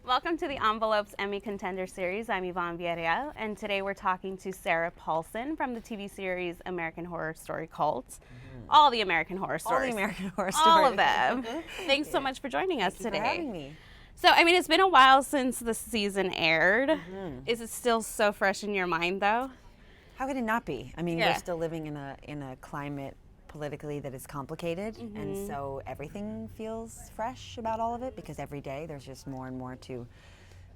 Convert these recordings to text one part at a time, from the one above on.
Welcome to the Envelopes Emmy Contender Series. I'm Yvonne Villarreal, and today we're talking to Sarah Paulson from the TV series American Horror Story Cult. All the American Horror Stories. All the American Horror Stories. All of them. Thanks so much for joining us today. Thank you for having me. So, I mean, it's been a while since the season aired. Is it still so fresh in your mind, though? How could it not be? I mean, Yeah. we're still living in a climate politically that is complicated, and so everything feels fresh about all of it because every day there's just more and more to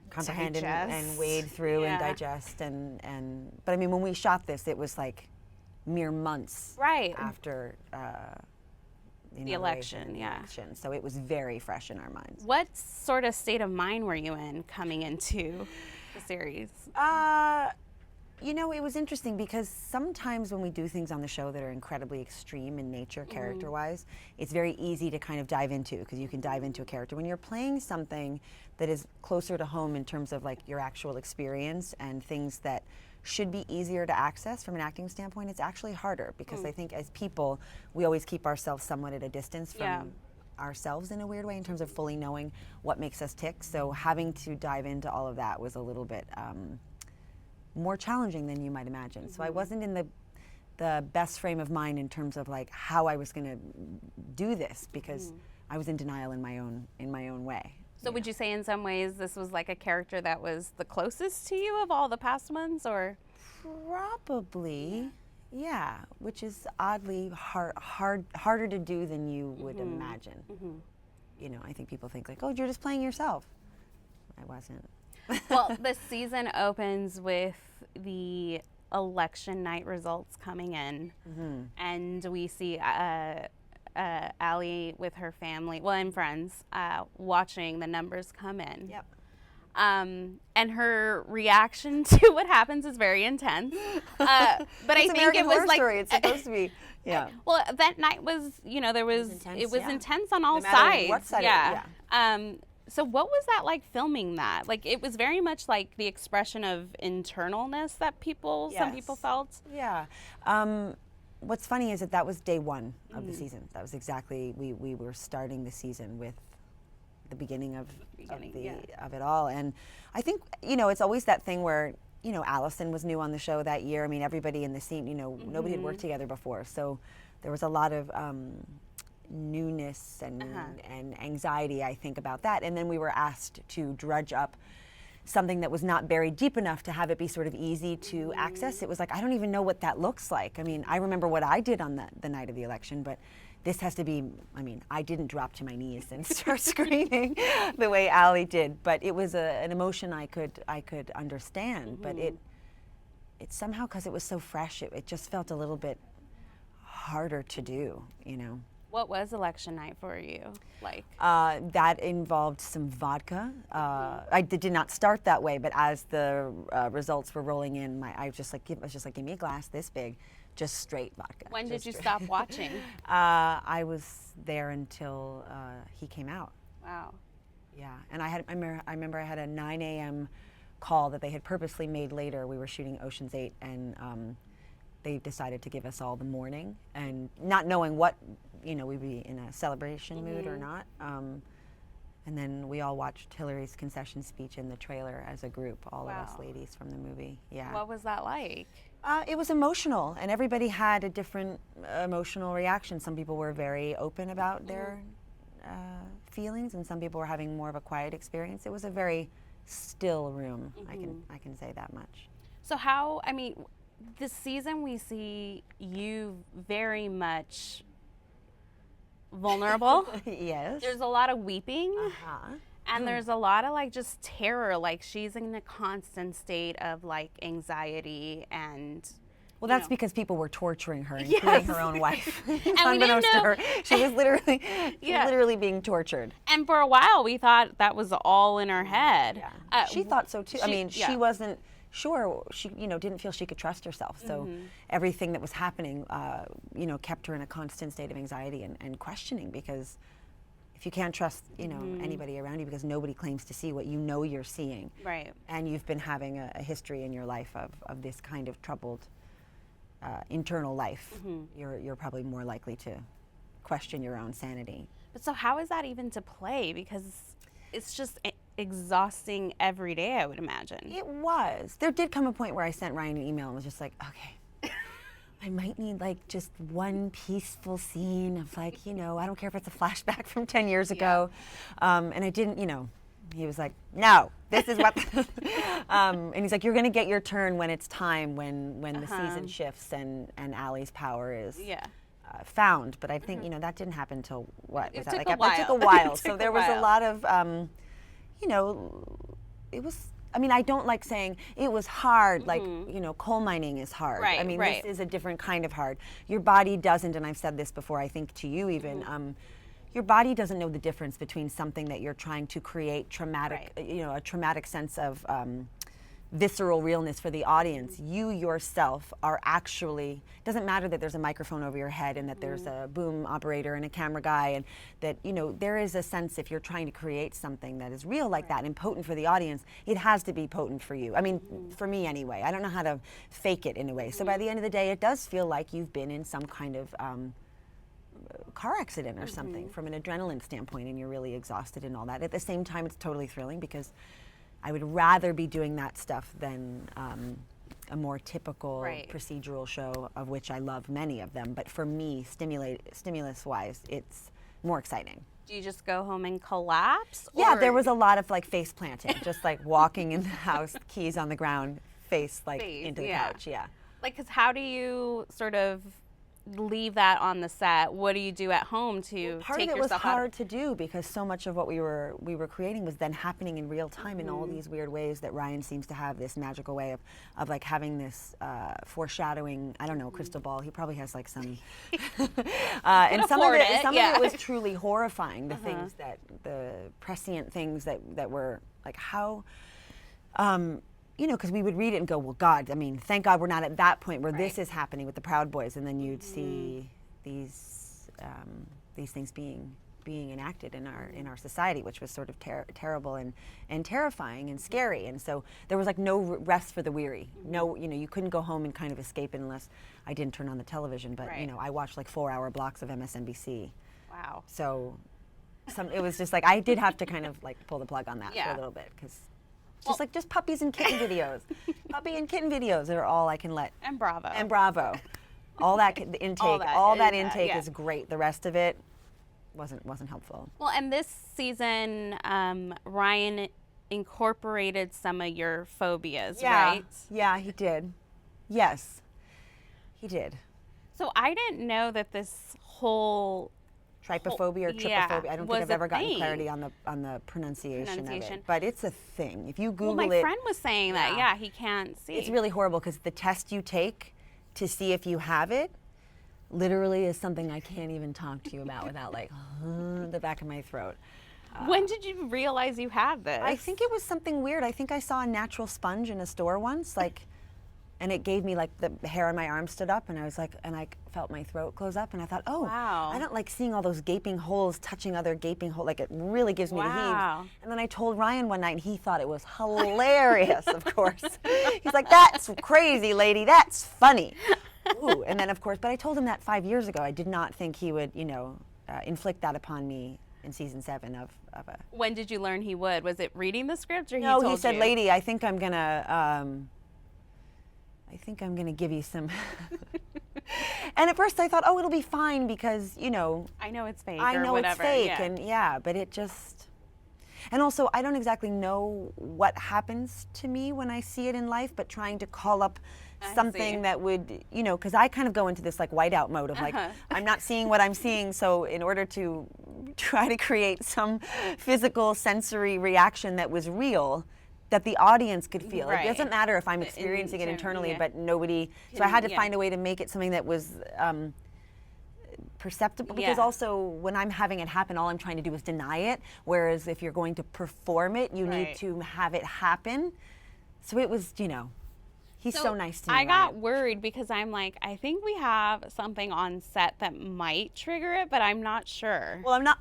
comprehend and wade through and digest. But I mean, when we shot this, it was like mere months after the election. So it was very fresh in our minds. What sort of state of mind were you in coming into the series? You know, it was interesting because sometimes when we do things on the show that are incredibly extreme in nature, character-wise, it's very easy to kind of dive into because you can dive into a character. When you're playing something that is closer to home in terms of like your actual experience and things that should be easier to access from an acting standpoint, it's actually harder because I think as people, we always keep ourselves somewhat at a distance from ourselves in a weird way in terms of fully knowing what makes us tick. So having to dive into all of that was a little bit more challenging than you might imagine. So I wasn't in the best frame of mind in terms of like how I was going to do this because I was in denial in my own way. So would you say in some ways this was like a character that was the closest to you of all the past ones, or? Probably, yeah, which is oddly harder to do than you would imagine. You know, I think people think like, oh, you're just playing yourself. I wasn't. Well, the season opens with the election night results coming in, and we see Allie with her family, and friends, watching the numbers come in. Yep. And her reaction to what happens is very intense. But I think American it was Horror like Story. It's supposed to be. Yeah. Well, that night was, there was intense, it was yeah. intense on all No matter sides. what side So what was that like filming that? Like it was very much like the expression of internalness that some people felt. Yeah. What's funny is that was day one of the season. That was exactly, we were starting the season with the beginning of it all. And I think, it's always that thing where, Allison was new on the show that year. I mean, everybody in the scene, nobody had worked together before. So there was a lot of newness and anxiety, I think, about that. And then we were asked to drudge up something that was not buried deep enough to have it be sort of easy to access. It was like, I don't even know what that looks like. I mean, I remember what I did on the night of the election, but this has to be, I didn't drop to my knees and start screaming the way Allie did, but it was an emotion I could understand, but it somehow, because it was so fresh, it just felt a little bit harder to do, What was election night for you like? That involved some vodka. I did not start that way, but as the results were rolling in, I was just like, give me a glass this big, just straight vodka. When did you stop watching? I was there until he came out. Wow. Yeah, and I remember I had a 9 a.m. call that they had purposely made later. We were shooting Ocean's 8, and they decided to give us all the morning, and not knowing what, we'd be in a celebration mood or not. And then we all watched Hillary's concession speech in the trailer as a group, all of us ladies from the movie. Yeah. What was that like? It was emotional, and everybody had a different emotional reaction. Some people were very open about their feelings, and some people were having more of a quiet experience. It was a very still room, I can say that much. So this season we see you very much vulnerable. Yes. There's a lot of weeping. And there's a lot of like just terror. Like she's in a constant state of like anxiety and. Well, that's because people were torturing her, including her own wife. Unbeknownst to her, she was literally being tortured. And for a while, we thought that was all in her head. Yeah. She thought so too. She wasn't sure. She, didn't feel she could trust herself. So everything that was happening, kept her in a constant state of anxiety and questioning, because if you can't trust, anybody around you because nobody claims to see what you're seeing. Right. And you've been having a history in your life of this kind of troubled internal life, you're probably more likely to question your own sanity. But so how is that even to play? Because it's just exhausting every day, I would imagine. It was. There did come a point where I sent Ryan an email and was just like, okay, I might need like just one peaceful scene of like, I don't care if it's a flashback from 10 years ago. And I didn't, he was like, no, this is what, and he's like, you're going to get your turn when it's time, when the season shifts and Allie's power is found. But I think, that didn't happen until what? It took a while. It took a while. So there was a lot of, it was, I don't like saying it was hard, like, coal mining is hard. Right, this is a different kind of hard. Your body doesn't, and I've said this before, I think to you even, your body doesn't know the difference between something that you're trying to create traumatic, a traumatic sense of visceral realness for the audience. You yourself are actually, it doesn't matter that there's a microphone over your head and that there's a boom operator and a camera guy, and that, there is a sense, if you're trying to create something that is real like that and potent for the audience, it has to be potent for you. For me anyway. I don't know how to fake it in a way. So by the end of the day, it does feel like you've been in some kind of car accident or something from an adrenaline standpoint, and you're really exhausted and all that. At the same time, it's totally thrilling because I would rather be doing that stuff than a more typical procedural show, of which I love many of them. But for me, stimulus-wise, it's more exciting. Do you just go home and collapse? Yeah, there was a lot of like face planting, just like walking in the house, keys on the ground, face into the couch. Yeah. Like, because how do you sort of leave that on the set? What do you do at home to take yourself out? Part of it was hard to do because so much of what we were creating was then happening in real time in all these weird ways that Ryan seems to have this magical way of like having this foreshadowing, I don't know, crystal ball. He probably has like some and some of it was truly horrifying, the things that the prescient things that were like how because we would read it and go, well, God, thank God we're not at that point where this is happening with the Proud Boys, and then you'd see these things being enacted in our society, which was sort of terrible and terrifying and scary. And so there was like no rest for the weary. No, you couldn't go home and kind of escape it unless I didn't turn on the television. But I watched like 4-hour blocks of MSNBC. Wow. So it was just like I did have to kind of like pull the plug on that for a little bit because. Just puppies and kitten videos. Puppy and kitten videos are all I can let. And Bravo. And Bravo. All that intake. All that intake is great. The rest of it wasn't helpful. Well, and this season, Ryan incorporated some of your phobias, right? Yeah, he did. Yes, he did. So I didn't know that this whole Trypophobia or trypophobia. I don't think I've ever gotten clarity on the pronunciation of it. But it's a thing. If you Google it. My friend was saying that, he can't see. It's really horrible because the test you take to see if you have it literally is something I can't even talk to you about without like the back of my throat. When did you realize you had this? I think it was something weird. I think I saw a natural sponge in a store once, and it gave me like the hair on my arm stood up, and I was like, and I felt my throat close up, and I thought, oh, wow. I don't like seeing all those gaping holes touching other gaping holes. Like it really gives me the heaves. And then I told Ryan one night, and he thought it was hilarious. Of course, he's like, "That's crazy, lady. That's funny." Ooh. And then of course, but I told him that 5 years ago. I did not think he would, inflict that upon me in season 7 of a. When did you learn he would? Was it reading the script, or no? He told he said, you? "Lady, I think I'm gonna give you some." And at first I thought, oh, it'll be fine because, I know it's fake. I know whatever. it's fake, and but it just. And also, I don't exactly know what happens to me when I see it in life, but trying to call up something that would, because I kind of go into this like whiteout mode of like, I'm not seeing what I'm seeing, so in order to try to create some physical sensory reaction that was real, that the audience could feel. It doesn't matter if I'm experiencing it internally, but nobody. So I had to find a way to make it something that was perceptible. Because also, when I'm having it happen, all I'm trying to do is deny it. Whereas if you're going to perform it, you need to have it happen. So it was, he's so nice to me. I got worried because I'm like, I think we have something on set that might trigger it, but I'm not sure. Well, I'm not.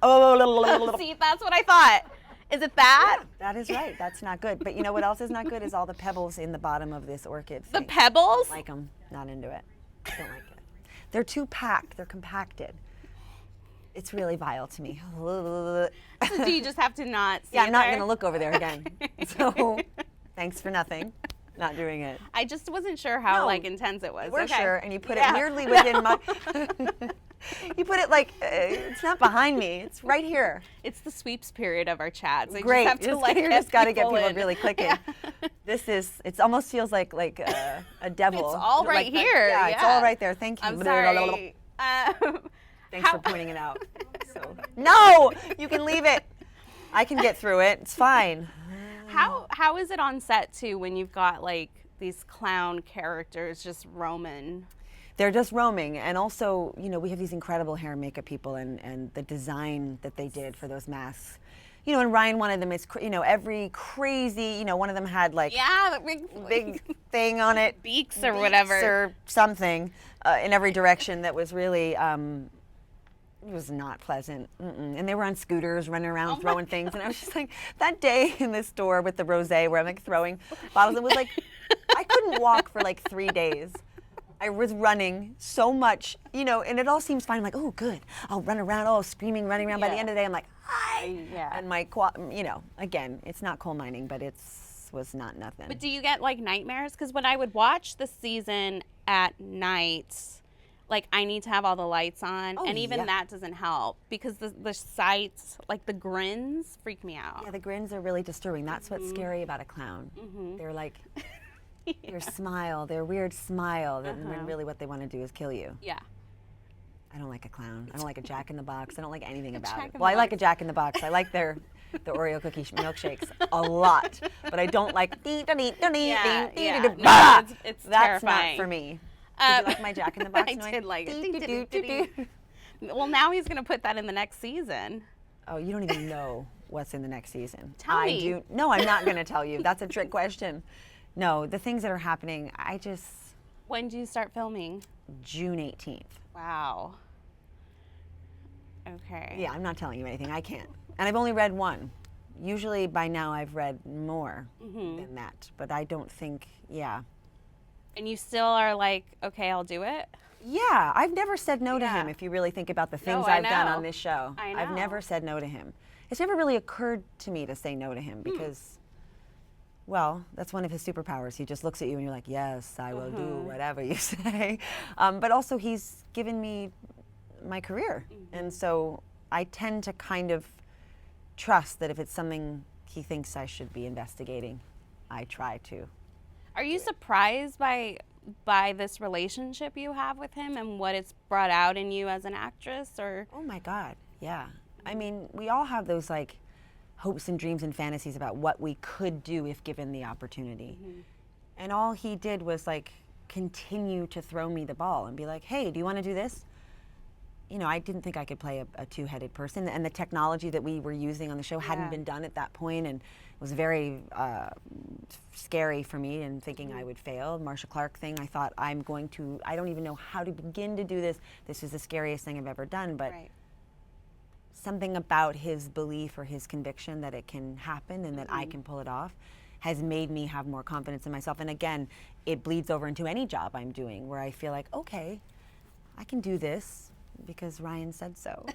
See, that's what I thought. Is it that? Yeah, that is right. That's not good. But you know what else is not good is all the pebbles in the bottom of this orchid thing. The pebbles? Don't like them. Not into it. Don't like it. They're too packed. They're compacted. It's really vile to me. So do you just have to not see Yeah, it I'm not there? going to look over there again. So thanks for nothing. Not doing it. I just wasn't sure how No, like intense it was. We're Okay. sure, and you put Yeah. it weirdly within my. You put it like it's not behind me. It's right here. It's the sweeps period of our chats. I Great. just have to like you just got to get people in. really clicking. Yeah. This is. It almost feels like a devil. It's all right Like the- here. yeah, it's all right there. Thank you. I'm sorry. Thanks how- for pointing it out. So. No, you can leave it. I can get through it. It's fine. How is it on set too when you've got like these clown characters just roaming? They're just roaming, and also, we have these incredible hair and makeup people, and the design that they did for those masks. And Ryan wanted them. It's every crazy. One of them had like Yeah, the big thing on it, beaks or whatever. or something in every direction that was really. It was not pleasant. And they were on scooters running around throwing things. And I was just like, that day in this store with the rosé where I'm like throwing bottles, it was like, I couldn't walk for like 3 days. I was running so much, and it all seems fine. I'm like, oh, good. I'll run around, screaming, running around. By the end of the day, I'm like, hi. Yeah. And my, again, it's not coal mining, but was not nothing. But do you get like nightmares? Because when I would watch the season at night, like I need to have all the lights on, and even that doesn't help because the sights, like the grins, freak me out. Yeah, the grins are really disturbing. That's what's scary about a clown. They're like, their smile, their weird smile, when really what they want to do is kill you. Yeah. I don't like a clown. I don't like a Jack in the Box. I don't like anything about Jack it. in Well, the I like a Box. Jack in the Box. I like the Oreo cookie milkshakes a lot, but I don't like. Yeah, Bah! no, it's That's terrifying. not for me. Did you like my Jack in the Box I noise? did like Dee, dee, dee, it. dee, dee. Well, now he's gonna put that in the next season. Oh, you don't even know what's in the next season. Tell me. do. No, I'm not going to tell you. That's a trick question. No, the things that are happening, When do you start filming? June 18th. Wow. Okay. Yeah, I'm not telling you anything. I can't. And I've only read one. Usually by now I've read more than that. But I don't think, And you still are like, okay, I'll do it? Yeah, I've never said no to Yeah. him if you really think about the things I I've done know. on this show. I I've know. never said no to him. It's never really occurred to me to say no to him because, well, that's one of his superpowers. He just looks at you and you're like, yes, I will do whatever you say. But also he's given me my career. And so I tend to kind of trust that if it's something he thinks I should be investigating, I try to. Are you surprised by this relationship you have with him and what it's brought out in you as an actress, or? Oh my God, yeah. I mean, we all have those like hopes and dreams and fantasies about what we could do if given the opportunity. And all he did was like continue to throw me the ball and be like, hey, do you want to do this? I didn't think I could play a two-headed person, and the technology that we were using on the show hadn't been done at that point, and it was very scary for me and thinking I would fail. Marcia Clark thing, I thought I don't even know how to begin to do this. This is the scariest thing I've ever done, but something about his belief or his conviction that it can happen and that I can pull it off has made me have more confidence in myself. And again, it bleeds over into any job I'm doing where I feel like, okay, I can do this because Ryan said so.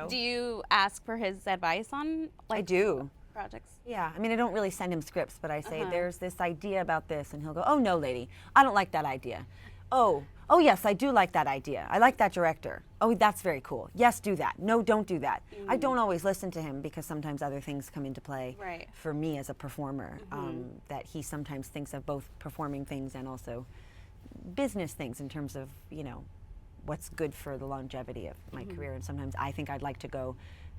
Do you ask for his advice on I do. projects? Yeah, I mean, I don't really send him scripts, but I say, there's this idea about this, and he'll go, oh, no, lady, I don't like that idea. Oh, yes, I do like that idea. I like that director. Oh, that's very cool. Yes, do that. No, don't do that. I don't always listen to him because sometimes other things come into play for me as a performer, that he sometimes thinks of both performing things and also business things in terms of, what's good for the longevity of my career. And sometimes I think I'd like to go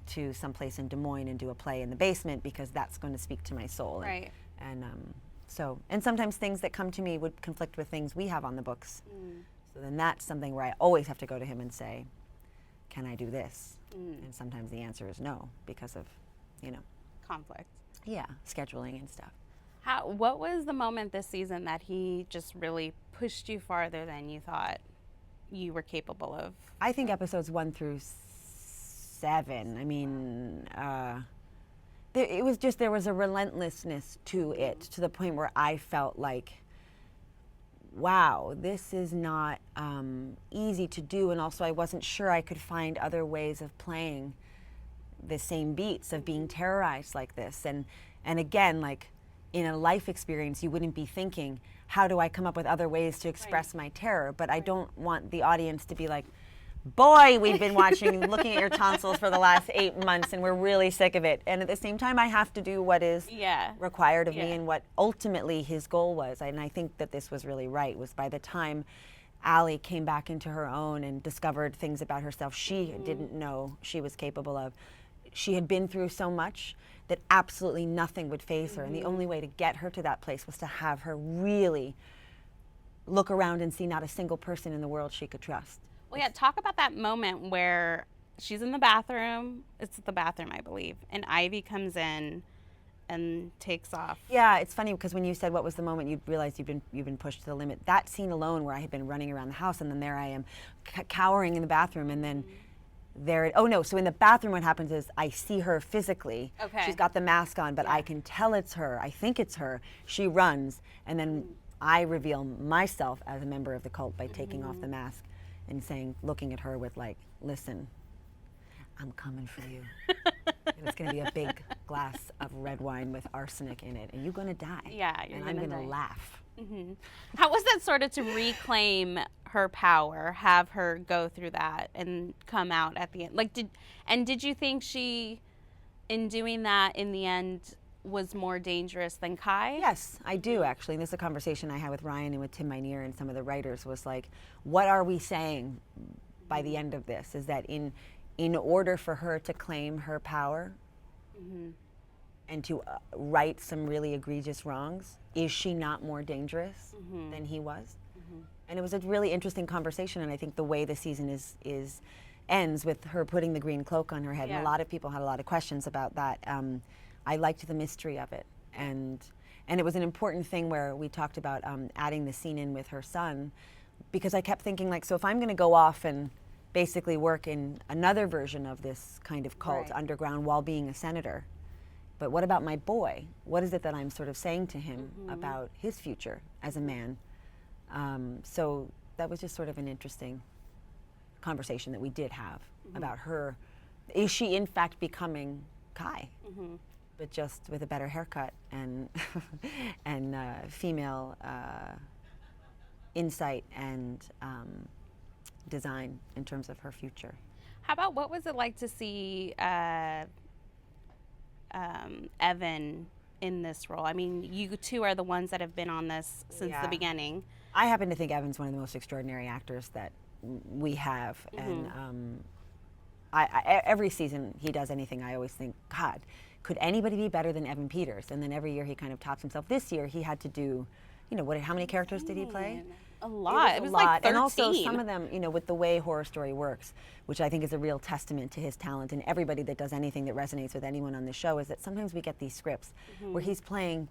to someplace in Des Moines and do a play in the basement because that's going to speak to my soul. Right. And sometimes things that come to me would conflict with things we have on the books. So then that's something where I always have to go to him and say, can I do this? And sometimes the answer is no because of, Conflict. yeah, scheduling and stuff. What was the moment this season that he just really pushed you farther than you thought you were capable of? I think episodes 1 through 7. I mean, there was a relentlessness to it, to the point where I felt like wow, this is not easy to do. And also I wasn't sure I could find other ways of playing the same beats, of being terrorized like this. And again, like in a life experience, you wouldn't be thinking, how do I come up with other ways to express my terror? But I don't want the audience to be like, boy, we've been looking at your tonsils for the last 8 months and we're really sick of it. And at the same time, I have to do what is required of me and what ultimately his goal was. And I think that this was really right, was by the time Allie came back into her own and discovered things about herself she didn't know she was capable of. She had been through so much that absolutely nothing would faze her. And the only way to get her to that place was to have her really look around and see not a single person in the world she could trust. Well, yeah, talk about that moment where she's in the bathroom. It's the bathroom, I believe. And Ivy comes in and takes off. Yeah, it's funny because when you said what was the moment you realized you've been pushed to the limit, that scene alone where I had been running around the house and then there I am cowering in the bathroom and then so in the bathroom what happens is I see her physically. Okay. She's got the mask on, but I can tell it's her. I think it's her. She runs and then I reveal myself as a member of the cult by taking off the mask and saying, looking at her with like, listen, I'm coming for you. And it's going to be a big glass of red wine with arsenic in it, and you're going to die. Yeah, you're and I'm going to die. laugh. How was that sort of to reclaim her power, have her go through that and come out at the end? Like, did you think she, in doing that, in the end, was more dangerous than Kai? Yes, I do actually. And this is a conversation I had with Ryan and with Tim Minear and some of the writers was like, what are we saying by the end of this? Is that in order for her to claim her power and to right some really egregious wrongs, is she not more dangerous than he was? And it was a really interesting conversation, and I think the way the season ends with her putting the green cloak on her head, and a lot of people had a lot of questions about that. I liked the mystery of it, and it was an important thing where we talked about adding the scene in with her son, because I kept thinking, like, so if I'm going to go off and basically work in another version of this kind of cult underground while being a senator, but what about my boy? What is it that I'm sort of saying to him about his future as a man? So that was just sort of an interesting conversation that we did have about her. Is she in fact becoming Kai? But just with a better haircut and female insight and design in terms of her future. How about, what was it like to see Evan in this role? I mean, you two are the ones that have been on this since the beginning. I happen to think Evan's one of the most extraordinary actors that we have, and every season he does anything, I always think, God, could anybody be better than Evan Peters? And then every year he kind of tops himself. This year he had to do, how many characters did he play? A lot. It was like 13. And also some of them, with the way Horror Story works, which I think is a real testament to his talent, and everybody that does anything that resonates with anyone on the show, is that sometimes we get these scripts where he's playing,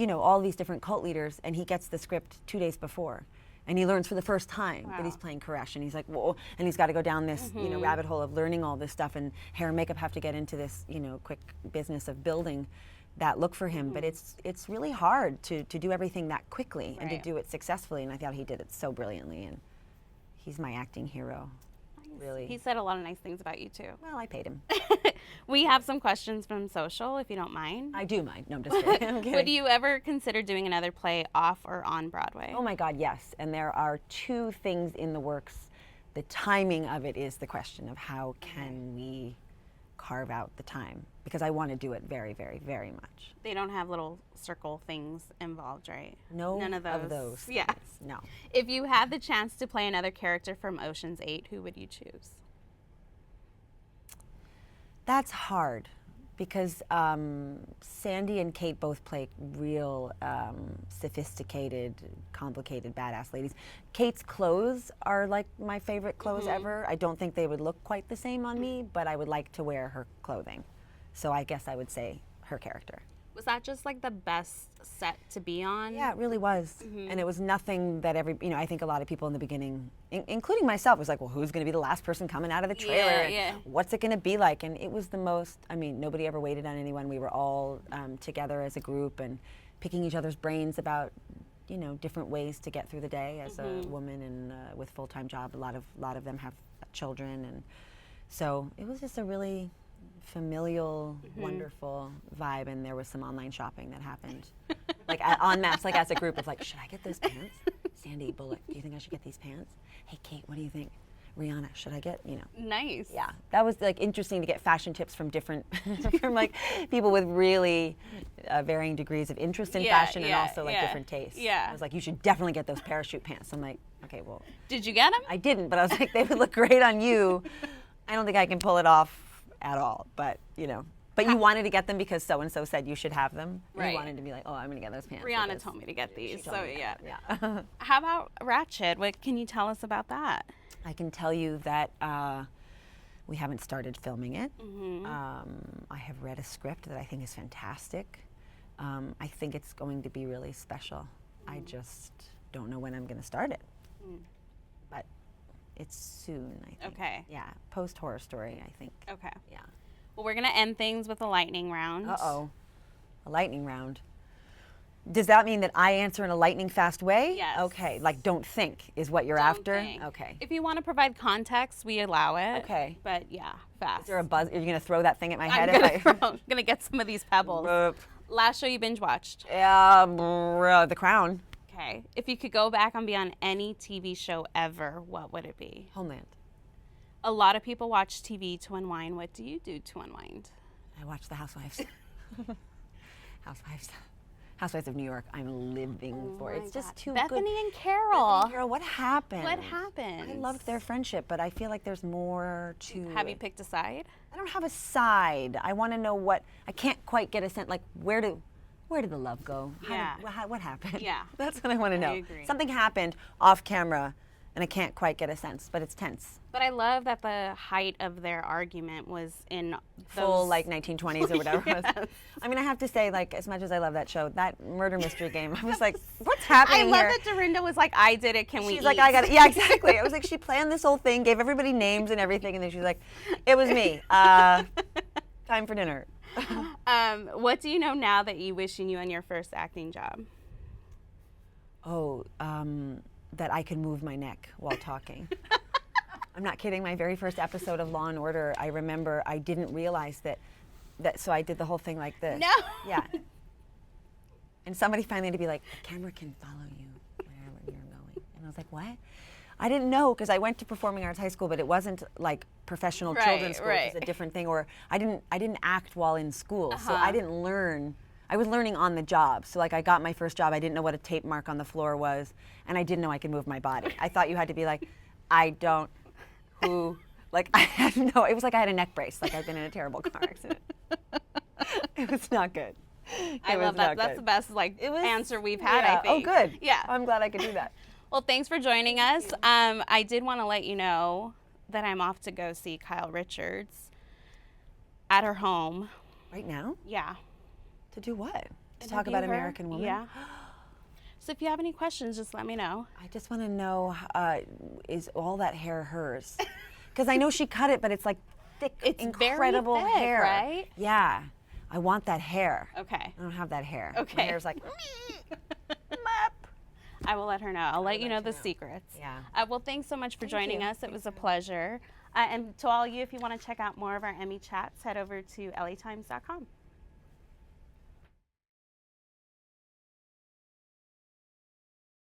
all these different cult leaders, and he gets the script 2 days before. And he learns for the first time that he's playing Koresh, and he's like, whoa, and he's got to go down this, rabbit hole of learning all this stuff, and hair and makeup have to get into this, quick business of building that look for him. But it's really hard to do everything that quickly and to do it successfully, and I thought he did it so brilliantly, and he's my acting hero. Really. He said a lot of nice things about you too. Well, I paid him. We have some questions from social, if you don't mind. I do mind. No, I'm just kidding. I'm kidding. Would you ever consider doing another play off or on Broadway? Oh my God, yes. And there are 2 things in the works. The timing of it is the question of how can we carve out the time, because I want to do it very, very, very much. They don't have little circle things involved, right? No, none of those. Yeah. No. If you had the chance to play another character from Ocean's 8, who would you choose? That's hard, because Sandy and Kate both play real sophisticated, complicated, badass ladies. Kate's clothes are like my favorite clothes ever. I don't think they would look quite the same on me, but I would like to wear her clothing. So I guess I would say her character. Was that just like the best set to be on? Yeah, it really was. And it was nothing that I think a lot of people in the beginning, including myself, was like, well, who's going to be the last person coming out of the trailer? What's it going to be like? And it was the most, nobody ever waited on anyone. We were all together as a group and picking each other's brains about different ways to get through the day as a woman and with full-time job. A lot of them have children, and so it was just a really familial, wonderful vibe. And there was some online shopping that happened, like en masse, like as a group of like, should I get those pants? Sandy Bullock, do you think I should get these pants? Hey, Kate, what do you think? Rihanna, should I get, Nice. Yeah, that was like interesting to get fashion tips from different, from like people with really varying degrees of interest in fashion and also like different tastes. Yeah. I was like, you should definitely get those parachute pants. I'm like, okay, well. Did you get them? I didn't, but I was like, they would look great on you. I don't think I can pull it off at all, but But you wanted to get them because so-and-so said you should have them. Right. You wanted to be like, oh, I'm going to get those pants. Rihanna told me to get these, so yeah. Yeah. How about Ratchet? What can you tell us about that? I can tell you that we haven't started filming it. I have read a script that I think is fantastic. I think it's going to be really special. I just don't know when I'm going to start it. But it's soon, I think. Okay. Yeah, post-horror story, I think. Okay. Yeah. Well, we're going to end things with a lightning round. Uh-oh. A lightning round. Does that mean that I answer in a lightning fast way? Yes. Okay, like don't think is what you're Don't after? think. Okay. If you want to provide context, we allow it. Okay. But yeah, fast. Is there a buzz? Are you going to throw that thing at my head? I'm going to get some of these pebbles. Last show you binge watched? The Crown. Okay. If you could go back and be on any TV show ever, what would it be? Homeland. A lot of people watch TV to unwind. What do you do to unwind? I watch The Housewives. Housewives of New York. I'm living for it. It's just too good. Bethany and Carol. Bethany, Carol, what happened? What happened? I loved their friendship, but I feel like there's more to Have you picked a side? I don't have a side. I want to know I can't quite get a sense, like where did the love go? What happened? Yeah. That's what I want to know. I agree. Something happened off camera, and I can't quite get a sense, but it's tense. But I love that the height of their argument was in full like 1920s or whatever. Yes. It was. I mean, I have to say, like, as much as I love that show, that murder mystery game, I was like, what's happening I love here? that Dorinda was like, I did it, can we She's eat? like, I got it. Yeah, exactly. I was like, she planned this whole thing, gave everybody names and everything, and then she's like, it was me. Time for dinner. What do you know now that you wish you knew on your first acting job? That I could move my neck while talking. I'm not kidding. My very first episode of Law and Order, I remember I didn't realize that so I did the whole thing like this. No. Yeah. And somebody finally had to be like, the camera can follow you wherever you're going. And I was like, what? I didn't know because I went to performing arts high school, but it wasn't like professional children's school. It was a different thing. Or I didn't act while in school, so I didn't learn. I was learning on the job. So like I got my first job, I didn't know what a tape mark on the floor was, and I didn't know I could move my body. I thought you had to be like, I had no, it was like I had a neck brace, like I'd been in a terrible car accident. It was not good. I love that. That's the best answer we've had, I think. Oh, good. Yeah. I'm glad I could do that. Well, thanks for joining us. I did want to let you know that I'm off to go see Kyle Richards at her home. Right now? Yeah. To do what? To talk about American Woman? Yeah. So if you have any questions, just let me know. I just want to know, is all that hair hers? Because I know she cut it, but it's like thick, incredible very thick, hair. Right? Yeah. I want that hair. Okay. I don't have that hair. Okay. My hair's like, I will let her know. I'll let you know the secrets. Yeah. Well, thanks so much for joining us. It was a pleasure. And to all you, if you want to check out more of our Emmy chats, head over to LAtimes.com.